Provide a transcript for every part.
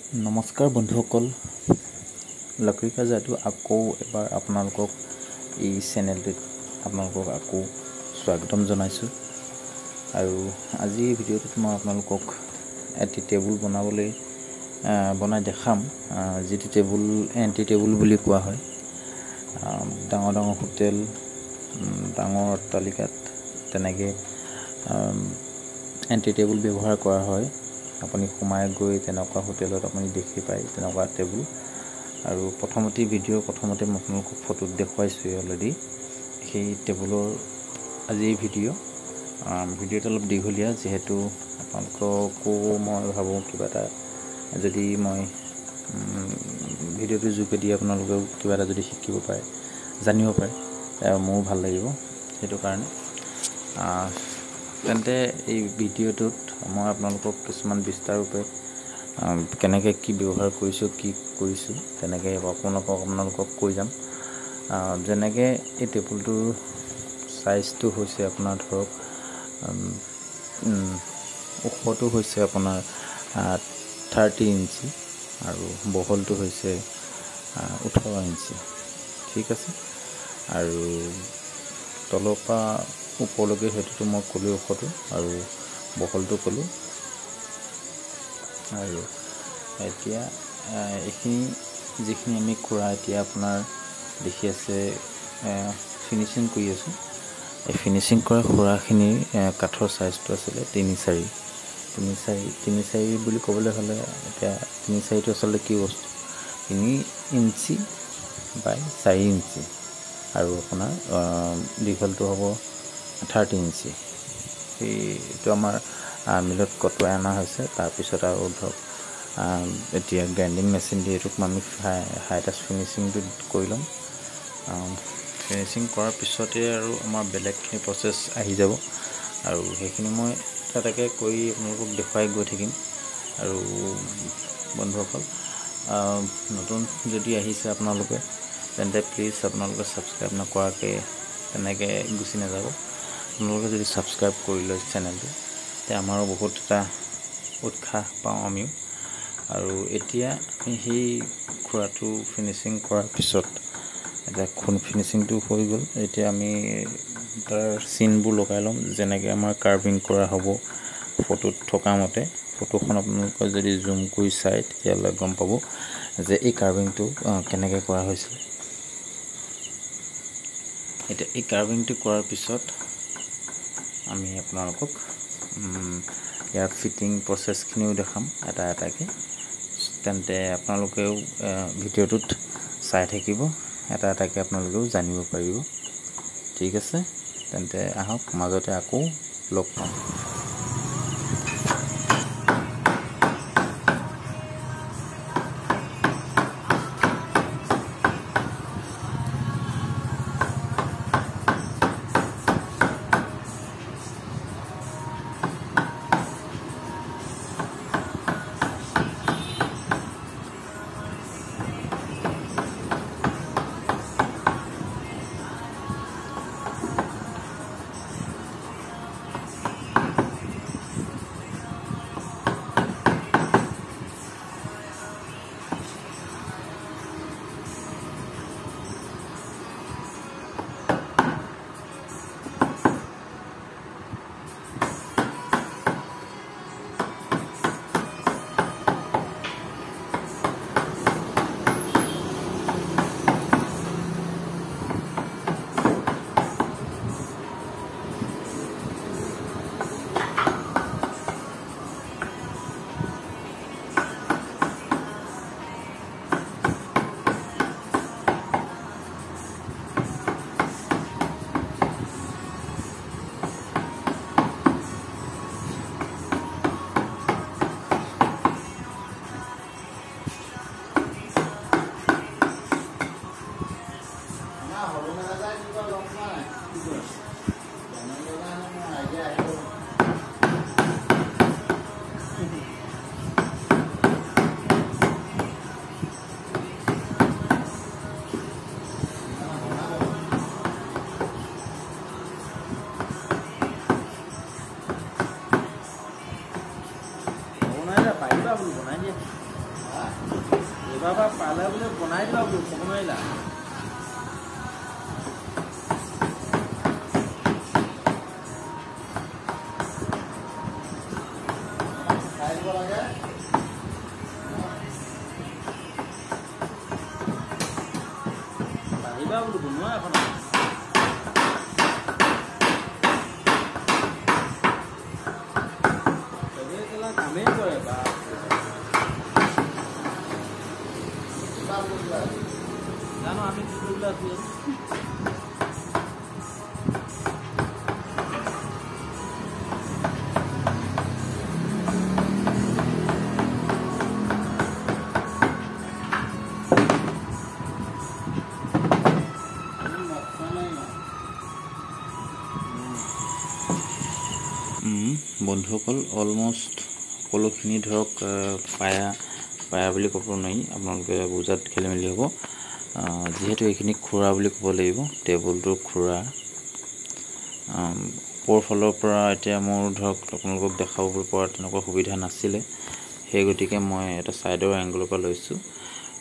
নমস্কাৰ বন্ধুসকল, লকৰী কাজাটো আকৌ এবাৰ আপোনালোকক এই চেনেলটোত আপোনালোকক আকৌ স্বাগতম জনাইছোঁ। আৰু আজি ভিডিঅ'টোত মই আপোনালোকক এটি টেবুল বনাই দেখাম, যিটো টেবুল এণ্টি টেবুল বুলি কোৱা হয়। ডাঙৰ ডাঙৰ হোটেল, ডাঙৰ অট্টালিকাত তেনেকৈ এণ্টি টেবুল ব্যৱহাৰ কৰা হয়। আপুনি সোমাই গৈ তেনেকুৱা হোটেলত আপুনি দেখি পায় তেনেকুৱা টেবুল। আৰু প্ৰথমতে মই আপোনালোকক ফটোত দেখুৱাইছোঁৱেই অলৰেডি সেই টেবুলৰ আজিৰ ভিডিঅ'টো অলপ দীঘলীয়া, যিহেতু আপোনালোককো মই ভাবোঁ কিবা এটা যদি মই ভিডিঅ'টোৰ যোগেদি আপোনালোকেও কিবা এটা যদি শিকিব পাৰে, জানিব পাৰে, মোৰো ভাল লাগিব। সেইটো কাৰণে তেন্তে এই ভিডিঅ'টোত মই আপোনালোকক কিছুমান বিস্তাৰৰূপে কেনেকৈ কি ব্যৱহাৰ কৰিছোঁ, কি কৰিছোঁ, তেনেকৈ আপোনালোকক কৈ যাম। যেনেকৈ এই টেবুলটোৰ চাইজটো হৈছে আপোনাৰ ধৰক ওখটো হৈছে আপোনাৰ 30 ইঞ্চি আৰু বহলটো হৈছে 18 ইঞ্চি। ঠিক আছে। আৰু তলৰ পৰা ওপৰলৈকে সেইটোতো মই ক'লোঁ ওখটো, আৰু বহলটো ক'লোঁ। আৰু এতিয়া এইখিনি যিখিনি আমি এতিয়া আপোনাৰ দেখি আছে ফিনিচিং কৰি আছোঁ। এই ফিনিচিং কৰা খুৰাখিনিৰ কাঠৰ চাইজটো আছিলে 3-4 বুলি ক'বলৈ হ'লে, এতিয়া 3-4টো আচলতে কি বস্তু, 3 ইঞ্চি বাই 4 ইঞ্চি, আৰু আপোনাৰ দীঘলটো হ'ব 30 ইঞ্চি। এইটো আমাৰ মিলত কটোৱাই অনা হৈছে। তাৰপিছত আৰু ধৰক এতিয়া গ্ৰাইণ্ডিং মেচিন দি এইটোক আমি হাই টাচ ফিনিচিংটো কৰি ল'ম। ফিনিচিং কৰাৰ পিছতে আৰু আমাৰ বেলেগখিনি প্ৰচেছ আহি যাব, আৰু সেইখিনি মই তাকে কৰি আপোনালোকক দেখুৱাই গৈ থাকিম। আৰু বন্ধুসকল, নতুন যদি আহিছে আপোনালোকে, তেন্তে প্লিজ আপোনালোকে ছাবস্ক্ৰাইব নকৰাকৈ তেনেকৈ গুচি নাযাব। আপোনালোকে যদি ছাবস্ক্ৰাইব কৰি লয় চেনেলটো, তে আমাৰো বহুত এটা উৎসাহ পাওঁ আমিও। আৰু এতিয়া আমি সেই খুৰাটো ফিনিচিং কৰাৰ পিছত এতিয়া ফিনিচিংটো হৈ গ'ল। এতিয়া আমি তাৰ চিনবোৰ লগাই ল'ম, যেনেকৈ আমাৰ কাৰ্ভিং কৰা হ'ব ফটোত থকা মতে। ফটোখন আপোনালোকে যদি জুম কৰি চায় তেতিয়াহ'লে গম পাব যে এই কাৰ্ভিংটো কেনেকৈ কৰা হৈছিল। এতিয়া এই কাৰ্ভিংটো কৰাৰ পিছত আমি আপোনালোকক ইয়াৰ ফিটিং প্ৰচেছখিনিও দেখাম এটা এটাকৈ। তেন্তে আপোনালোকেও ভিডিঅ'টোত চাই থাকিব, এটা এটাকৈ আপোনালোকেও জানিব পাৰিব। ঠিক আছে, তেন্তে আহক মাজতে আকৌ লগ পাম। বাবা পালে বোলে বনাই দিবা বোলো ক'ব নোৱাৰিলা খাই দিব লাগে আহিবা বোলো বনোৱা এখন কামেই কৰে বা জানো আমি কি কৰিবলৈ আছো বন্ধুসকল অলমষ্ট সকলোখিনি ধৰক পায়া বুলি ক'ব নোৱাৰি আপোনালোকে বুজাত খেলি মেলি হ'ব যিহেতু এইখিনি খুৰা বুলি ক'ব লাগিব টেবুলটোৰ খুৰা ওপৰ ফালৰ পৰা এতিয়া মোৰ ধৰক আপোনালোকক দেখাব পৰা তেনেকুৱা সুবিধা নাছিলে সেই গতিকে মই এটা ছাইডৰ এংগলৰ পৰা লৈছোঁ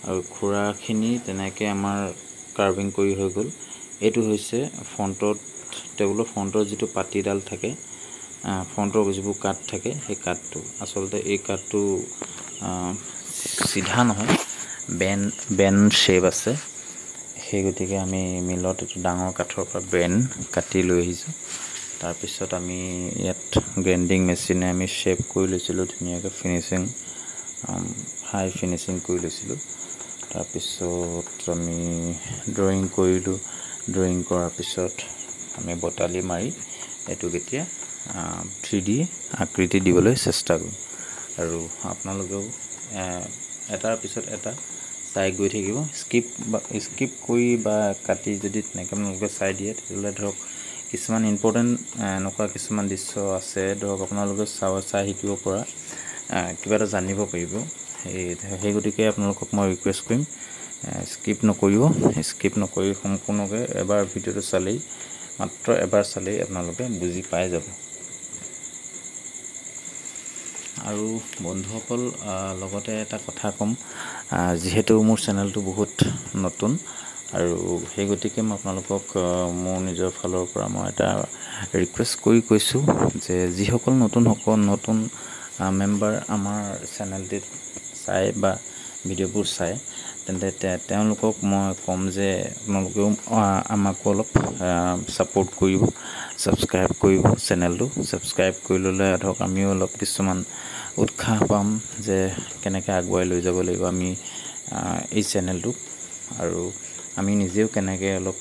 আৰু খুৰাখিনি তেনেকৈ আমাৰ কাৰ্ভিং কৰি হৈ গ'ল এইটো হৈছে ফ্ৰণ্টত টেবুলৰ ফ্ৰণ্টৰ যিটো পাতিডাল থাকে ফ্ৰণ্টৰ যিবোৰ কাঠ থাকে সেই কাঠটো আচলতে এই কাঠটো চিধা নহয় বেন শ্বেপ আছে সেই গতিকে আমি মিলত এইটো ডাঙৰ কাঠৰ পৰা বেন কাটি লৈ আহিছোঁ তাৰপিছত আমি ইয়াত গ্ৰাইণ্ডিং মেচিনে আমি শ্বেপ কৰি লৈছিলোঁ ধুনীয়াকৈ ফিনিচিং হাই ফিনিচিং কৰি লৈছিলোঁ তাৰপিছত আমি ড্ৰয়িং কৰিলোঁ ড্ৰয়িং কৰাৰ পিছত আমি বটালি মাৰি এইটোক এতিয়া 3D আকৃতি দিবলৈ চেষ্টা কৰোঁ আৰু আপোনালোকেও এটাৰ পিছত এটা চাই গৈ থাকিব স্কিপ কৰি বা কাটি যদি তেনেকৈ আপোনালোকে চাই দিয়ে তেতিয়াহ'লে ধৰক কিছুমান ইম্পৰ্টেণ্ট এনেকুৱা কিছুমান দৃশ্য আছে ধৰক আপোনালোকে চাই শিকিব পৰা কিবা এটা জানিব পাৰিব সেই গতিকে আপোনালোকক মই ৰিকুৱেষ্ট কৰিম স্কিপ নকৰি সম্পূৰ্ণকৈ এবাৰ ভিডিঅ'টো চালেই মাত্ৰ এবাৰ চালেই আপোনালোকে বুজি পাই যাব আৰু বন্ধুসকল লগতে এটা কথা ক'ম যিহেতু মোৰ চেনেলটো বহুত নতুন আৰু সেই গতিকে মই আপোনালোকক মোৰ নিজৰ ফালৰ পৰা মই এটা ৰিকুৱেষ্ট কৰি কৈছোঁ যে যিসকল নতুন মেম্বাৰ আমাৰ চেনেলটিত চায় বা ভিডিঅ'বোৰ চায় তেন্তে তেওঁলোকক মই ক'ম যে আপোনালোকেও আমাকো অলপ ছাপোৰ্ট কৰিব ছাবস্ক্ৰাইব কৰিব চেনেলটো ছাবস্ক্ৰাইব কৰি ল'লে ধৰক আমিও অলপ কিছুমান উৎসাহ পাম যে কেনেকৈ আগুৱাই লৈ যাব লাগিব আমি এই চেনেলটোক আৰু আমি নিজেও কেনেকৈ অলপ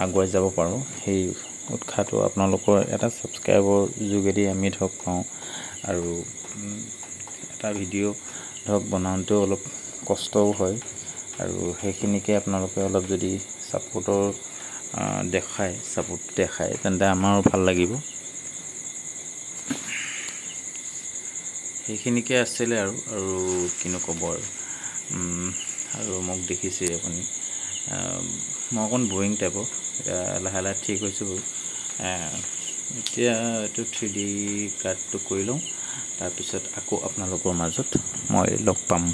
আগুৱাই যাব পাৰোঁ সেই উৎসাহটো আপোনালোকৰ এটা ছাবস্ক্ৰাইবৰ যোগেদি আমি ধৰক পাওঁ আৰু এটা ভিডিঅ' ধৰক বনাওঁতেও অলপ কষ্টও হয় আৰু সেইখিনিকে আপোনালোকে অলপ যদি ছাপোৰ্ট দেখায় তেন্তে আমাৰো ভাল লাগিব সেইখিনিকে আছিলে আৰু কিনো ক'ব আৰু মোক দেখিছে আপুনি মই অকণ বৰিং টাইপৰ এতিয়া লাহে লাহে ঠিক হৈছোঁ এতিয়া এইটো 3D কাটটো কৰি লওঁ তাৰপিছত আকৌ আপোনালোকৰ মাজত মই লগ পাম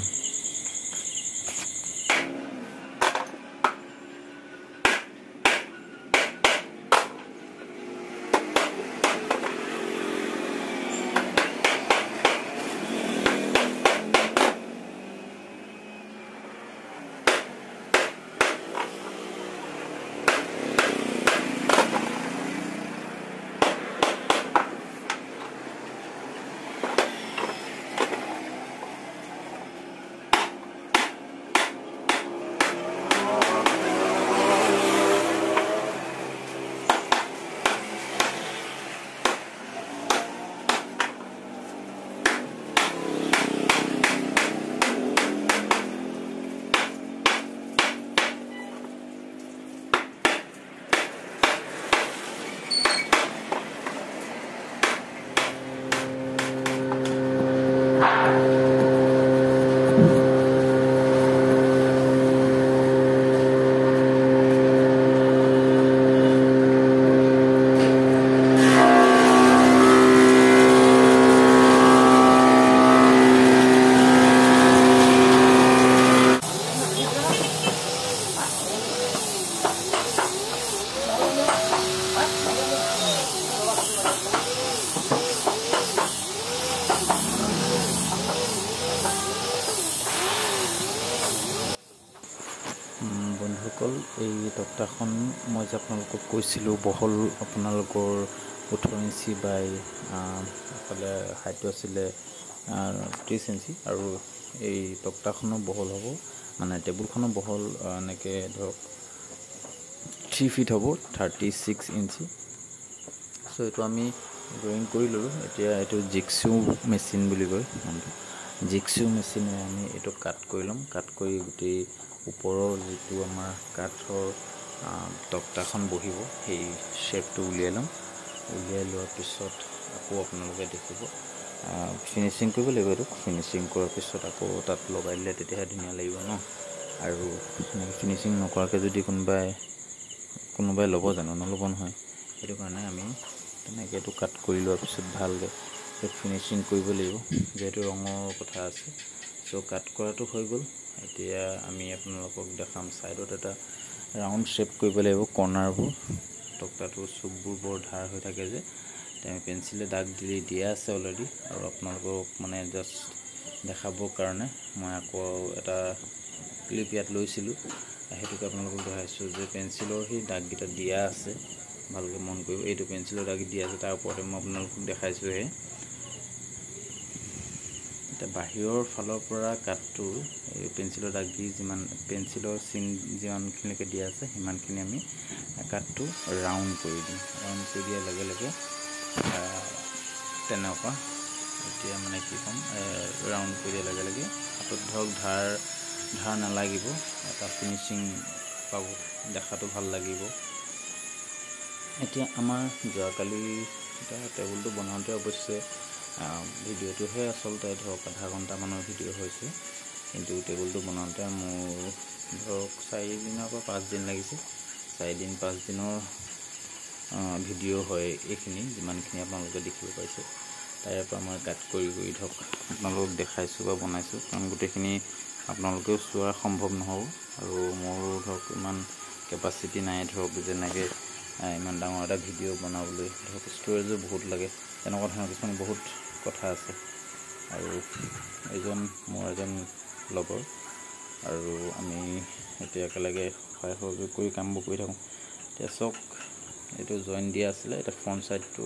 তক্তাখন মই যে আপোনালোকক কৈছিলোঁ বহল আপোনালোকৰ 18 ইঞ্চি বাই এইফালে হাইটটো আছিলে 30 ইঞ্চি আৰু এই তক্তাখনো বহল হ'ব মানে টেবুলখনো বহল এনেকৈ ধৰক 3 ফিট হ'ব 36 ইঞ্চি। চ' এইটো আমি ড্ৰয়িং কৰি ল'লোঁ। এতিয়া এইটো জিক্সু মেচিন বুলি কয় নামটো। জিক্সু মেচিনে আমি এইটো কাট কৰি ল'ম। কাট কৰি গোটেই ওপৰৰ যিটো আমাৰ কাঠৰ তক্তাখন বহিব সেই শ্বেপটো উলিয়াই ল'ম। উলিয়াই লোৱাৰ পিছত আকৌ আপোনালোকে দেখিব ফিনিচিং কৰিব লাগিব। এইটো ফিনিচিং কৰাৰ পিছত আকৌ তাত লগাই দিলে তেতিয়াহে ধুনীয়া লাগিব ন। আৰু এনেকৈ ফিনিচিং নকৰাকৈ যদি কোনোবাই ল'ব জানো, নল'ব নহয়। সেইটো কাৰণে আমি তেনেকৈ এইটো কাট কৰি লোৱাৰ পিছত ভালকৈ ফিনিচিং কৰিব লাগিব, যিহেতু ৰঙৰ কথা আছে। চ' কাট কৰাটো হৈ গ'ল। এতিয়া আমি আপোনালোকক দেখাম ছাইডত এটা ৰাউণ্ড শ্বেপ কৰিব লাগিব। কৰ্নাৰবোৰ তক্তাটোৰ চুকবোৰ বৰ ধাৰ হৈ থাকে যে, আমি পেঞ্চিলে দাগ দিয়া আছে অলৰেডি। আৰু আপোনালোকক মানে জাষ্ট দেখাবৰ কাৰণে মই আকৌ এটা ক্লিপ ইয়াত লৈছিলোঁ, সেইটোকে আপোনালোকক দেখাইছোঁ যে পেঞ্চিলৰ সেই দাগকেইটা দিয়া আছে। ভালকৈ মন কৰিব, এইটো পেঞ্চিলৰ দাগ দিয়া আছে, তাৰ ওপৰতে মই আপোনালোকক দেখাইছোঁহে। এতিয়া বাহিৰৰ ফালৰ পৰা কাঠটো এই পেঞ্চিলৰ দাগ দি পেঞ্চিলৰ চিন যিমানখিনিলৈকে দিয়া আছে সিমানখিনি আমি কাঠটো ৰাউণ্ড কৰি দিম। ৰাউণ্ড কৰি দিয়াৰ লগে লগে তেনেকুৱা এতিয়া মানে কি ক'ম, ৰাউণ্ড কৰি দিয়াৰ লগে লগে হাতত ধৰক ধাৰ নালাগিব, এটা ফিনিচিং পাব, দেখাটো ভাল লাগিব। এতিয়া আমাৰ যোৱাকালি এতিয়া টেবুলটো বনাওঁতে অৱশ্যে ভিডিঅ'টোহে আচলতে ধৰক আধা ঘণ্টামানৰ ভিডিঅ' হৈছে, কিন্তু টেবুলটো বনাওঁতে মোৰ ধৰক 4 দিনৰ পৰা 5 দিন লাগিছে। 4 দিন 5 দিনৰ ভিডিঅ' হয় এইখিনি, যিমানখিনি আপোনালোকে দেখিব পাইছে। তাৰে পৰা মই কাট কৰি ধৰক আপোনালোকক দেখাইছোঁ বা বনাইছোঁ, কাৰণ গোটেইখিনি আপোনালোকেও চোৱা সম্ভৱ নহ'ব। আৰু মোৰো ধৰক ইমান কেপাচিটি নাই ধৰক যেনেকৈ ইমান ডাঙৰ এটা ভিডিঅ' বনাবলৈ ধৰক ষ্ট'ৰেজো বহুত লাগে, তেনেকুৱা ধৰণৰ কিছুমান বহুত কথা আছে। আৰু মোৰ এজন লগৰ, আৰু আমি এতিয়া একেলগে সহায় সহযোগ কৰি কামবোৰ কৰি থাকোঁ। এতিয়া চাওক, এইটো জইন দিয়া আছিলে। এতিয়া ফ্ৰণ্ট ছাইডটো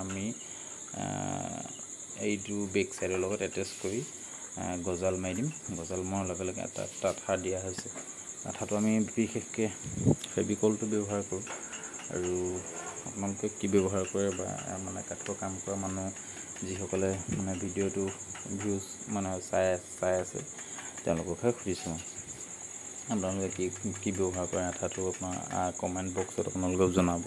আমি এইটো বেক ছাইডৰ লগত এটেচ কৰি গজাল মাৰি দিম। গজাল মৰাৰ লগে লগে এটা আঠা দিয়া হৈছে। আঠাটো আমি বিশেষকৈ ফেভিকলটো ব্যৱহাৰ কৰোঁ। আৰু আপোনালোকে কি ব্যৱহাৰ কৰে বা মানে কাঠৰ কাম কৰা মানুহ যিসকলে মানে ভিডিঅ'টো ভিউজ মানে চাই আছে তেওঁলোককহে সুধিছোঁ। আপোনালোকে কি ব্যৱহাৰ কৰে আঠাটো আপোনাৰ কমেণ্ট বক্সত আপোনালোকক জনাব।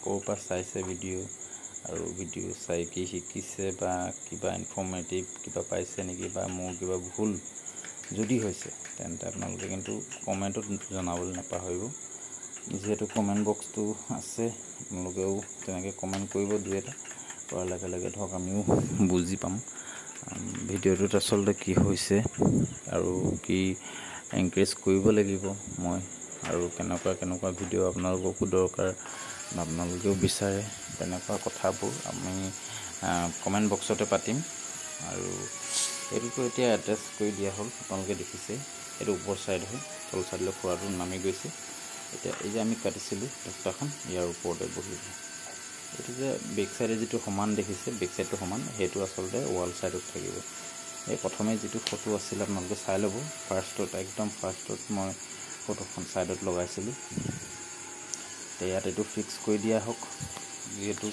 ক'ৰ পৰা চাইছে ভিডিঅ', আৰু ভিডিঅ' চাই কি শিকিছে বা কিবা ইনফৰ্মেটিভ কিবা পাইছে নেকি, বা মোৰ কিবা ভুল যদি হৈছে তেন্তে আপোনালোকে কিন্তু কমেণ্টত জনাবলৈ নাপাহৰিব। যিহেতু কমেণ্ট বক্সটো আছে, আপোনালোকেও তেনেকৈ কমেণ্ট কৰিব। 2-এটা কৰাৰ লগে লগে ধৰক আমিও বুজি পাম ভিডিঅ'টোত আচলতে কি হৈছে আৰু কি এনকাৰেজ কৰিব লাগিব মই, আৰু কেনেকুৱা ভিডিঅ' আপোনালোককো দৰকাৰ বা আপোনালোকেও বিচাৰে, তেনেকুৱা কথাবোৰ আমি কমেণ্ট বক্সতে পাতিম। আৰু এইটোতো এতিয়া এটেচ কৰি দিয়া হ'ল, আপোনালোকে দেখিছে। এইটো ওপৰ ছাইড হয়, তল ছাইডলৈ খোৰাটো নামি গৈছে। এতিয়া এই যে আমি কাটিছিলোঁ তক্তাখন, ইয়াৰ ওপৰতে বহিব। এইটো যে বেক ছাইডে যিটো সমান দেখিছে, বেক ছাইডটো সমান, সেইটো আচলতে ৱাল ছাইডত থাকিব। এই প্ৰথমে যিটো ফটো আছিলে আপোনালোকে চাই ল'ব। একদম ফাৰ্ষ্টত মই ফটোখন ছাইডত লগাইছিলোঁ। এতিয়া ইয়াত এইটো ফিক্স কৰি দিয়া হওক, যিহেতু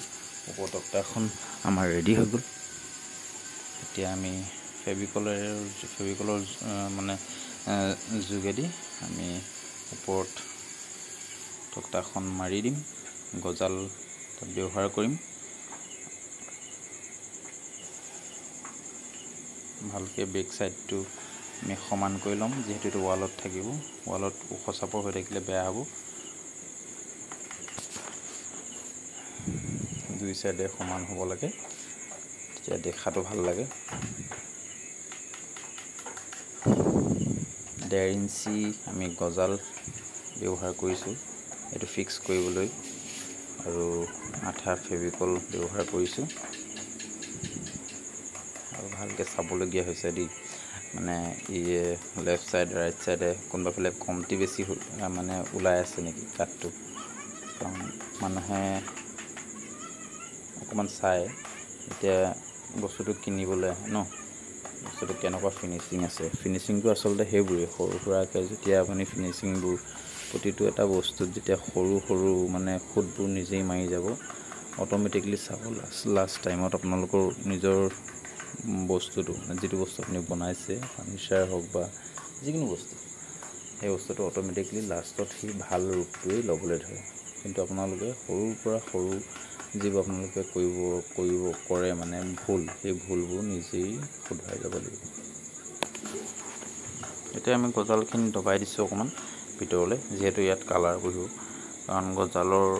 ওপৰ তক্তাখন আমাৰ ৰেডি হৈ গ'ল। এতিয়া আমি ফেভিকলৰ মানে যোগেদি আমি ওপৰত তক্তাখন মাৰি দিম, গজাল তাত ব্যৱহাৰ কৰিম। ভালকৈ বেক ছাইডটো আমি সমান কৰি ল'ম, যিহেতু এইটো ৱালত থাকিব। ৱালত ওখ চাপৰ হৈ থাকিলে বেয়া হ'ব। 2 ছাইডে সমান হ'ব লাগে, তেতিয়া দেখাটো ভাল লাগে। 1.5 ইঞ্চি আমি গজাল ব্যৱহাৰ কৰিছোঁ এইটো ফিক্স কৰিবলৈ, আৰু আঠা ফেভিকল ব্যৱহাৰ কৰিছোঁ। আৰু ভালকৈ চাবলগীয়া হৈছে দেই, মানে লেফ্ট চাইড ৰাইট চাইডে কোনোবা ফালে কমটি বেছি মানে ওলাই আছে নেকি কাঠটো, কাৰণ মানুহে অকণমান চাই এতিয়া বস্তুটো কিনিবলৈ আহে ন, বস্তুটো কেনেকুৱা ফিনিচিং আছে। ফিনিচিংটো আচলতে সেইবোৰেই সৰু সুৰাকৈ যেতিয়া আপুনি ফিনিচিংবোৰ প্ৰতিটো এটা বস্তুত যেতিয়া সৰু সৰু মানে খুঁটবোৰ নিজেই মাৰি যাব, অট'মেটিকলি চাব লাষ্ট টাইমত আপোনালোকৰ নিজৰ বস্তুটো যিটো বস্তু আপুনি বনাইছে, ফাৰ্নিচাৰ হওক বা যিকোনো বস্তু, সেই বস্তুটো অট'মেটিকলি লাষ্টত সি ভাল ৰূপটোৱেই ল'বলৈ ধৰে। কিন্তু আপোনালোকে সৰুৰ পৰা সৰু যিবোৰ আপোনালোকে কৰে মানে ভুল, সেই ভুলবোৰ নিজেই শুধৰাই যাব লাগিব। এতিয়া আমি গজালখিনি দবাই দিছোঁ অকণমান ভিতৰলৈ, যিহেতু ইয়াত কালাৰ বহিব, কাৰণ গজালৰ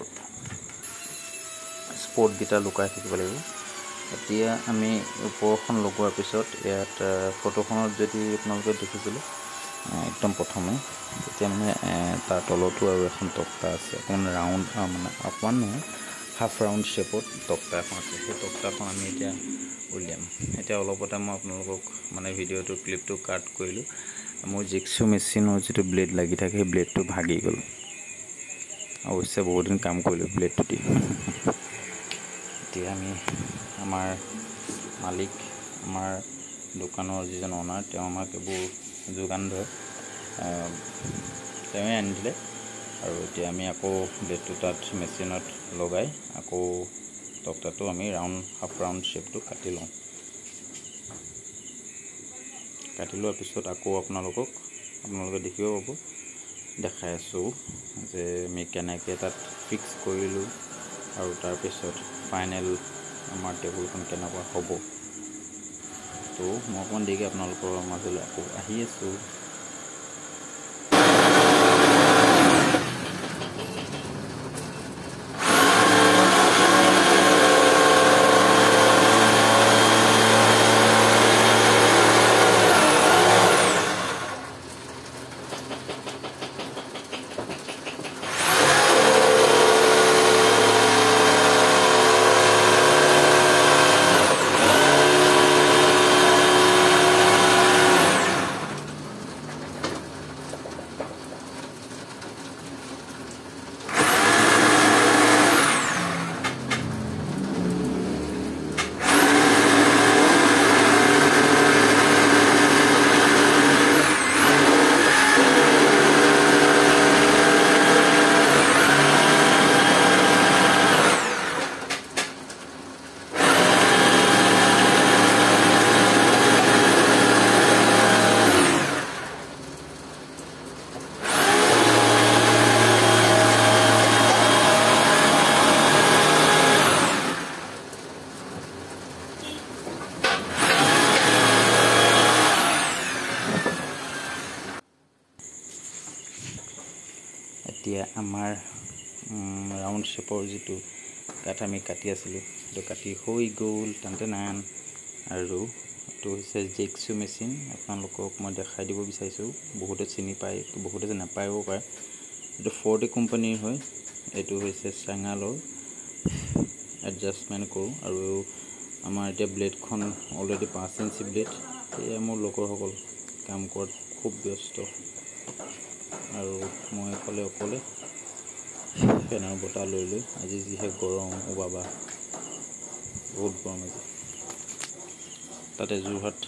স্পটকেইটা লুকাই থাকিব লাগিব। এতিয়া আমি ওপৰখন লগোৱাৰ পিছত ইয়াত ফটোখনত যদি আপোনালোকে দেখিছিলে একদম প্ৰথমে, তেতিয়া মানে তাৰ তলতো আৰু এখন তক্তা আছে, অকণমান ৰাউণ্ড মানে অকণমান নহয় হাফ ৰাউণ্ড শ্বেপত তক্তা এখন আছে। সেই তক্তাখন আমি এতিয়া উলিয়াম। এতিয়া অলপতে মই আপোনালোকক মানে ভিডিঅ'টো ক্লিপটো কাট কৰিলোঁ, মোৰ জিক্সু মেচিনৰ যিটো ব্লেড লাগি থাকে সেই ব্লেডটো ভাগি গ'ল। অৱশ্যে বহুতদিন কাম কৰিলোঁ ব্লেডটো দি। এতিয়া আমি আমাৰ মালিক, আমাৰ দোকানৰ যিজন অনাৰ, তেওঁ আমাক এইবোৰ যোগান ধৰে, তেওঁৱে আনি দিলে। আৰু এতিয়া আমি আকৌ ব্লেডটো তাত মেচিনত লগাই আকৌ তক্তাটো আমি হাফ ৰাউণ্ড শ্বেপটো কাটি লওঁ। কাটি লোৱাৰ পিছত আকৌ আপোনালোকে দেখিব পাব, দেখাই আছোঁ যে আমি কেনেকৈ তাত ফিক্স কৰিলোঁ আৰু তাৰপিছত ফাইনেল আমাৰ টেবুলখন কেনেকুৱা হ'ব। তো মই অকণমান দেৰিকৈ আপোনালোকৰ মাজলৈ আকৌ আহি আছোঁ। এতিয়া আমাৰ ৰাউণ্ড শ্বেপৰ যিটো কাঠ আমি কাটি আছিলোঁ, সেইটো কাটি হৈ গ'ল টানটেনান। আৰু এইটো হৈছে জিক্সু মেচিন। আপোনালোকক মই দেখাই দিব বিচাৰিছোঁ, বহুতে চিনি পায়, বহুতে যে নাপায়ও পাৰে। এইটো 4D কোম্পানীৰ হয়। এইটো হৈছে চেঙালৰ, এডজাষ্টমেণ্ট কৰোঁ। আৰু আমাৰ এতিয়া ব্লেডখন অলৰেডি 5 ইঞ্চি ব্লেড। সেয়া মোৰ লগৰসকল কাম কৰাত খুব ব্যস্ত, আৰু মই অকলে ফেনৰ বতাহ লৈ আজি যিহে গৰম, বাবা বহুত গৰম আজি। তাতে যোৰহাট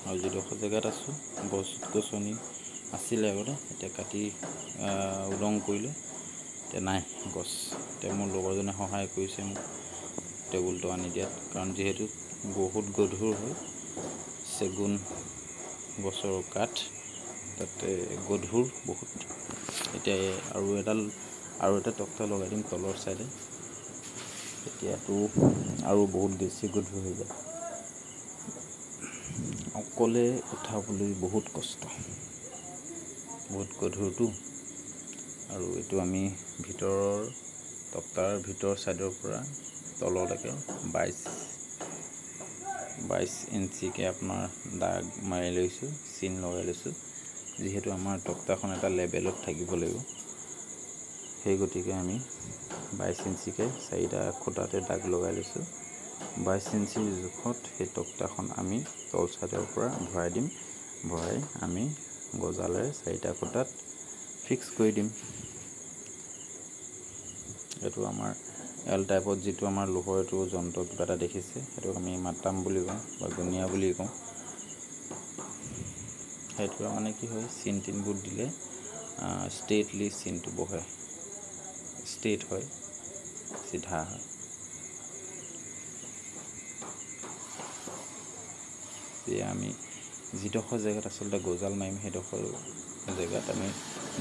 আৰু যিডোখৰ জেগাত আছোঁ, গছ গছনি আছিলে আগতে, এতিয়া কাটি উদং কৰিলে, এতিয়া নাই গছ। এতিয়া মোৰ লগৰজনে সহায় কৰিছে মোক টেবুলটো আনি দিয়াত, কাৰণ যিহেতু বহুত গধুৰ হয়, চেগুন গছৰ কাঠ, তাতে গধুৰ বহুত। এতিয়া আৰু এটা তক্তা লগাই দিম তলৰ চাইডে, তেতিয়াতো আৰু বহুত বেছি গধুৰ হৈ যায়। অকলে উঠাবলৈ বহুত কষ্ট, বহুত গধুৰটো। আৰু এইটো আমি তক্তাৰ ভিতৰ চাইডৰ পৰা তললৈকে 22 ইঞ্চিকৈ আপোনাৰ দাগ মাৰি লৈছোঁ, চিন লগাই লৈছোঁ। যিহেতু আমাৰ তক্তাখন এটা লেবেলত থাকিব লাগিব, সেই গতিকে আমি 22 ইঞ্চিকৈ 4টা খুঁটাতে দাগ লগাই লৈছোঁ। 22 ইঞ্চিৰ জোখত সেই তক্তাখন আমি তল চাইডৰ পৰা ভৰাই দিম। ভৰাই আমি গজালেৰে 4টা খুঁটাত ফিক্স কৰি দিম। এইটো আমাৰ এল টাইপত যিটো আমাৰ লোহৰ এইটো যন্ত্ৰ কিবা এটা দেখিছে, সেইটোক আমি মাটাম বুলি কওঁ বা গুণিয়া বুলি কওঁ। সেইটো মানে কি হয়, চিন তিনবোৰ দিলে ষ্ট্ৰেইটলি চিনটো বহে, ষ্ট্ৰেইট হয়, চিধা হয়। এতিয়া আমি যিডোখৰ জেগাত আচলতে গজাল মাৰিম সেইডোখৰ জেগাত আমি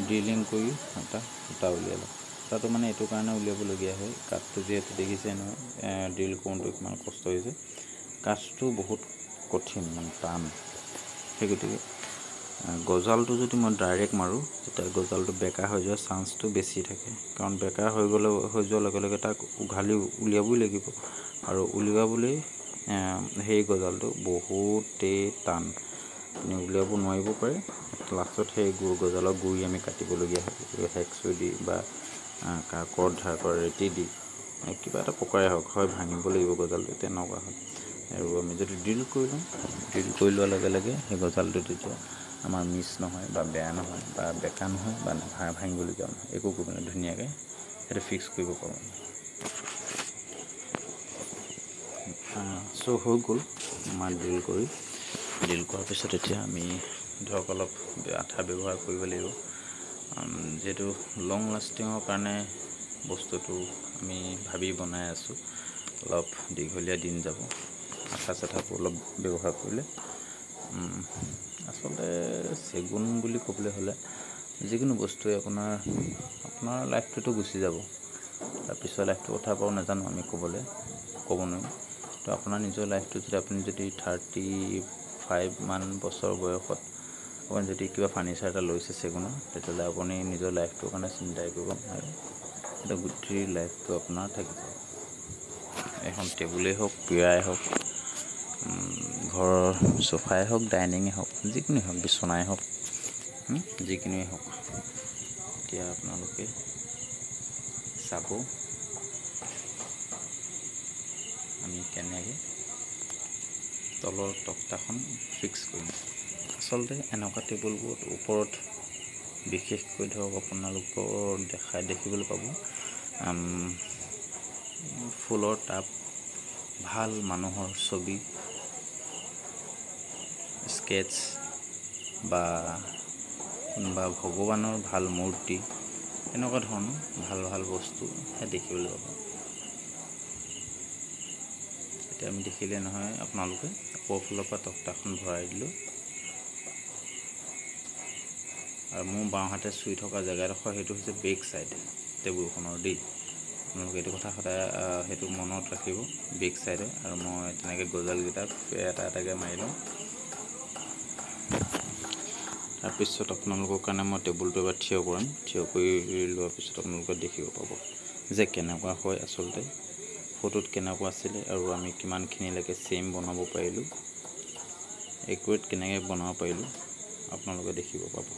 ড্ৰিলিং কৰি এটা সূতা উলিয়াই লওঁ। সূতাটো মানে এইটো কাৰণে উলিয়াবলগীয়া হয়, কাঠটো যিহেতু দেখিছে নহয় ড্ৰিল কৰোঁতে কিমান কষ্ট হৈছে। কাঠটো বহুত কঠিন, মানে টান। সেই গতিকে গজালটো যদি মই ডাইৰেক্ট মাৰোঁ তেতিয়া গজালটো বেকা হৈ যোৱাৰ চান্সটো বেছি থাকে, কাৰণ বেকা হৈ যোৱাৰ লগে লগে তাক উঘালি উলিয়াবই লাগিব, আৰু উলিয়াবলৈ সেই গজালটো বহুতেই টান, আপুনি উলিয়াব নোৱাৰিব পাৰে। লাষ্টত সেই গজালৰ গুৰি আমি কাটিবলগীয়া হয়, হেকচু দি বা কাকত ধাৰ কৰা ৰেতি দি কিবা এটা প্ৰকাৰে হওক, হয় ভাঙিব লাগিব গজালটো, তেনেকুৱা হয়। আৰু আমি যদি ড্ৰিল কৰি লওঁ, ড্ৰিল কৰি লোৱাৰ লগে লগে সেই গজালটো তেতিয়া আমাৰ মিছ নহয় বা বেয়া নহয় বা বেকা নহয় বা ভাঙিবলগীয়া নহয়, একো কৰিব নহয়, ধুনীয়াকৈ সেইটো ফিক্স কৰিব পাৰোঁ। চ' হৈ গ'ল আমাৰ ড্ৰিল কৰাৰ পিছত এতিয়া আমি ধৰক অলপ আঠা ব্যৱহাৰ কৰিব লাগিব, যিহেতু লং লাষ্টিঙৰ কাৰণে বস্তুটো আমি ভাবি বনাই আছোঁ, অলপ দীঘলীয়া দিন যাব। আঠা চাঠাবোৰ অলপ ব্যৱহাৰ কৰিলে আচলতে চেগুন বুলি ক'বলৈ হ'লে যিকোনো বস্তুৱে আপোনাৰ লাইফটোতো গুচি যাব, তাৰপিছত লাইফটোৰ কথা বাৰু নাজানো আমি ক'ব নোৱাৰিম। তো আপোনাৰ নিজৰ লাইফটো যদি 35 মান বছৰ বয়সত আপুনি যদি কিবা ফাৰ্নিচাৰ এটা লৈছে চেগুনৰ, তেতিয়াহ'লে আপুনি নিজৰ লাইফটোৰ কাৰণে চিন্তাই কৰিব নালাগে, এটা গোটেই লাইফটো আপোনাৰ থাকি যাব। এখন টেবুলেই হওক, পীৰাই হওক, ঘৰৰ চোফাই হওক, ডাইনিঙেই হওক, যিকোনোৱেই হওক, বিচনাই হওক, যিকোনোৱেই হওক। এতিয়া আপোনালোকে চাব আমি কেনেকৈ তলৰ তক্তাখন ফিক্স কৰিম। আচলতে এনেকুৱা টেবুলবোৰত ওপৰত বিশেষকৈ ধৰক আপোনালোকৰ দেখিবলৈ পাব ফুলৰ টাব, ভাল মানুহৰ ছবি, স্কেটছ বা কোনোবা ভগৱানৰ ভাল মূৰ্তি, এনেকুৱা ধৰণৰ ভাল ভাল বস্তুহে দেখিবলৈ পাব। এতিয়া আমি দেখিলে নহয়, আপোনালোকে ওপৰৰ ফালৰ পৰা তক্তাখন ভৰাই দিলোঁ, আৰু মোৰ বাওঁহাতে চুই থকা জেগাডোখৰ সেইটো হৈছে বেক চাইড টেবুলখনৰ দেই। আপোনালোকে এইটো কথা সদায় সেইটো মনত ৰাখিব, বেক চাইডে। আৰু মই তেনেকৈ গজালকেইটা এটা এটাকৈ মাৰি লওঁ। তাৰপিছত আপোনালোকৰ কাৰণে মই টেবুলটো এবাৰ থিয় কৰাম, থিয় কৰি লোৱাৰ পিছত আপোনালোকে দেখিব পাব যে কেনেকুৱা হয় আচলতে, ফটোত কেনেকুৱা আছিলে আৰু আমি কিমানখিনিলৈকে চেম বনাব পাৰিলোঁ, একুৰেট কেনেকৈ বনাব পাৰিলোঁ আপোনালোকে দেখিব পাব।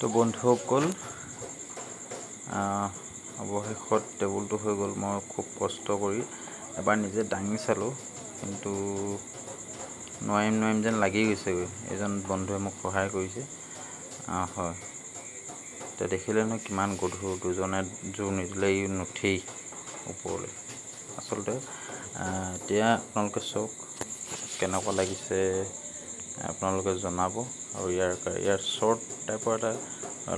তো বন্ধুসকল, অৱশেষত টেবুলটো হৈ গ'ল। মই খুব কষ্ট কৰি এবাৰ নিজে দাঙি চালোঁ, কিন্তু নোৱাৰিম যেন লাগি গৈছেগৈ। এজন বন্ধুৱে মোক সহায় কৰিছে। হয়, এতিয়া দেখিলে নহয় কিমান গধুৰ, দুজনে জোৰ নিদিলে ই নুঠেই ওপৰলৈ। আচলতে এতিয়া আপোনালোকে চাওক কেনেকুৱা লাগিছে, আপোনালোকে জনাব। আৰু ইয়াৰ শ্বৰ্ট টাইপৰ এটা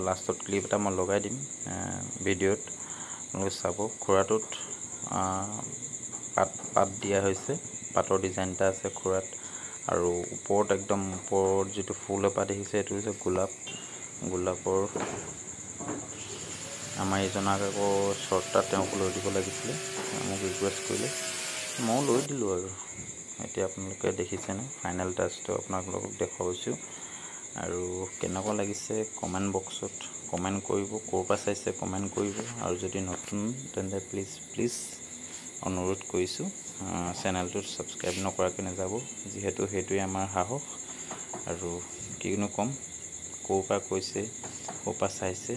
লাষ্টত ক্লিপ এটা মই লগাই দিম ভিডিঅ'ত, আপোনালোকে চাব। খুৰাটোত পাত দিয়া হৈছে, পাতৰ ডিজাইন এটা আছে খুৰাত। আৰু ওপৰত একদম ওপৰত যিটো ফুল এপাহ দেখিছে, সেইটো হৈছে গোলাপৰ। আমাৰ ইজনাক আকৌ শ্বৰ্ট এটা তেওঁকো লৈ দিব লাগিছিলে, মোক ৰিকুৱেষ্ট কৰিলে, ময়ো লৈ দিলোঁ। আৰু এতিয়া আপোনালোকে দেখিছেনে ফাইনেল টাচটো আপোনালোকক দেখুৱাইছোঁ। আৰু কেনেকুৱা লাগিছে কমেণ্ট বক্সত কমেণ্ট কৰিব, ক'ৰ পৰা চাইছে কমেণ্ট কৰিব। আৰু যদি নতুন তেন্তে প্লিজ অনুৰোধ কৰিছোঁ চেনেলটোত ছাবস্ক্ৰাইব নকৰাকৈ নাযাব, যিহেতু সেইটোৱে আমাৰ সাহস। আৰু কিনো ক'ম, ক'ৰ পৰা কৈছে, ক'ৰ পৰা চাইছে,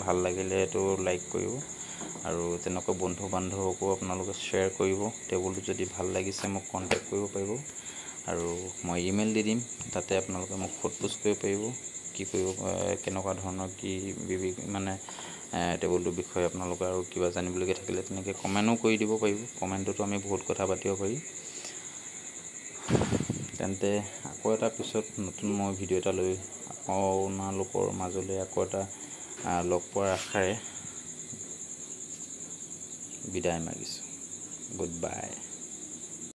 ভাল লাগিলে এইটো লাইক কৰিব। আৰু তেনেকুৱা বন্ধু বান্ধৱকো আপোনালোকে শ্বেয়াৰ কৰিব। টেবুলটো যদি ভাল লাগিছে মোক কণ্টেক্ট কৰিব পাৰিব। আৰু মই ইমেইল দি দিম, তাতে আপোনালোকে মোক সোধ-পোছ কৰিব পাৰিব, কি কৰিব, কেনেকুৱা ধৰণৰ কি মানে টেবুলটোৰ বিষয়ে আপোনালোকে আৰু কিবা জানিবলগীয়া থাকিলে তেনেকৈ কমেণ্টো কৰি দিব পাৰিব। কমেণ্টতো আমি বহুত কথা পাতিব পাৰিম। তেন্তে আকৌ এটা পিছত নতুন মই ভিডিঅ' এটা লৈ আপোনালোকৰ মাজলৈ আকৌ এটা লগ পোৱাৰ আশাৰে বিদায় মাগিছোঁ। Good bye.